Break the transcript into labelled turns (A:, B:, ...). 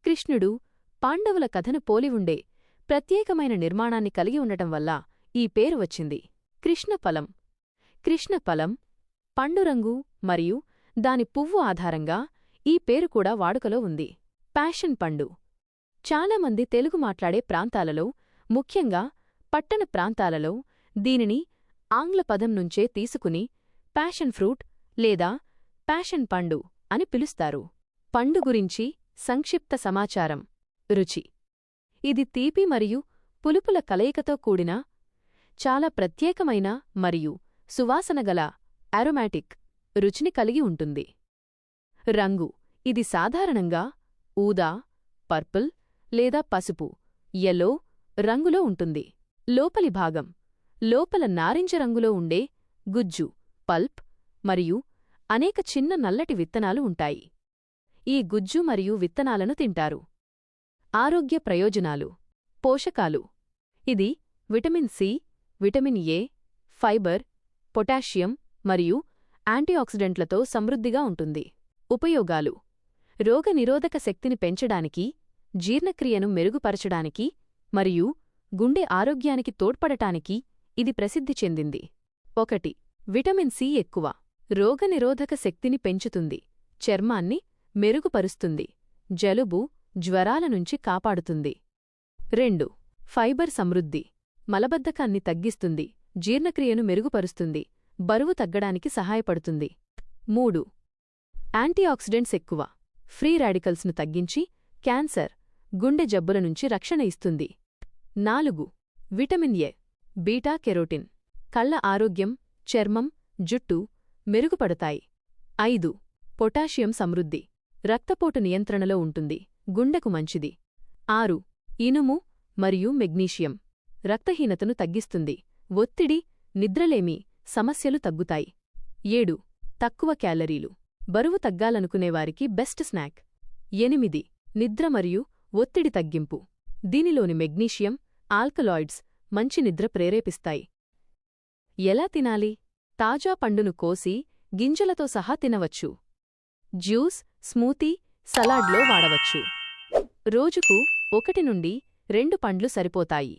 A: కృష్ణుడు పాండవుల కథను పోలి ఉండే ప్రత్యేకమైన నిర్మాణాన్ని కలిగి ఉండటం వల్ల ఈ పేరు వచ్చింది. కృష్ణఫలం. కృష్ణఫలం పండురంగు మరియు దాని పువ్వు ఆధారంగా ఈ పేరు కూడా వాడుకలో ఉంది. ప్యాషన్ పండు. చాలామంది తెలుగు మాట్లాడే ప్రాంతాలలో, ముఖ్యంగా పట్టణ ప్రాంతాలలో దీనిని ఆంగ్ల పదం నుంచే తీసుకుని ప్యాషన్ ఫ్రూట్ లేదా ప్యాషన్ పండు అని పిలుస్తారు. పండు గురించి సంక్షిప్త సమాచారం. రుచి. ఇది తీపి మరియు పులుపుల కలయికతో కూడిన చాలా ప్రత్యేకమైన మరియు సువాసనగల అరోమాటిక్ రుచిని కలిగి ఉంటుంది. రంగు. ఇది సాధారణంగా ఊదా, పర్పుల్ లేదా పసుపు, యెల్లో రంగులో ఉంటుంది. లోపలి భాగం. లోపల నారింజ రంగులో ఉండే గుజ్జు, పల్ప్ మరియు అనేక చిన్న నల్లటి విత్తనాలు ఉంటాయి. ఈ గుజ్జు మరియు విత్తనాలను తింటారు. ఆరోగ్య ప్రయోజనాలు. పోషకాలు. ఇది vitamin C, vitamin A, fibre, potassium మరియు యాంటీఆక్సిడెంట్లతో సమృద్ధిగా ఉంటుంది. ఉపయోగాలు. రోగనిరోధక శక్తిని పెంచడానికి, జీర్ణక్రియను మెరుగుపరచడానికి మరియు గుండె ఆరోగ్యానికి తోడ్పడటానికి ఇది ప్రసిద్ధి చెందింది. 1. విటమిన్ సి ఎక్కువ. రోగనిరోధక శక్తిని పెంచుతుంది, చర్మాన్ని మెరుగుపరుస్తుంది, జలుబు, జ్వరాల నుంచి కాపాడుతుంది. 2. ఫైబర్ సమృద్ధి. మలబద్ధకాన్ని తగ్గిస్తుంది, జీర్ణక్రియను మెరుగుపరుస్తుంది, బరువు తగ్గడానికి సహాయపడుతుంది. 3. యాంటీఆక్సిడెంట్స్ ఎక్కువ. ఫ్రీ రాడికల్స్ను తగ్గించి క్యాన్సర్, గుండె జబ్బుల నుంచి రక్షణ ఇస్తుంది. 4. Vitamin A, beta carotene. కళ్ల ఆరోగ్యం, చర్మం, జుట్టు మెరుగుపడతాయి. 5. పొటాషియం సమృద్ధి. రక్తపోటు నియంత్రణలో ఉంటుంది, గుండెకు మంచిది. 6. ఇనుము మరియు మెగ్నీషియం. రక్తహీనతను తగ్గిస్తుంది, ఒత్తిడి, నిద్రలేమి సమస్యలు తగ్గుతాయి. 7. తక్కువ క్యాలరీలు. బరువు తగ్గాలనుకునేవారికి బెస్ట్ స్నాక్. 8. నిద్ర మరియు ఒత్తిడి తగ్గింపు. దీనిలోని మెగ్నీషియం, ఆల్కలాయిడ్స్ మంచి నిద్ర ప్రేరేపిస్తాయి. ఎలా తినాలి? తాజా పండును కోసి గింజలతో సహా తినవచ్చు. జ్యూస్, స్మూతీ, సలాడ్లో వాడవచ్చు. రోజుకు 1 నుండి 2 పండ్లు సరిపోతాయి.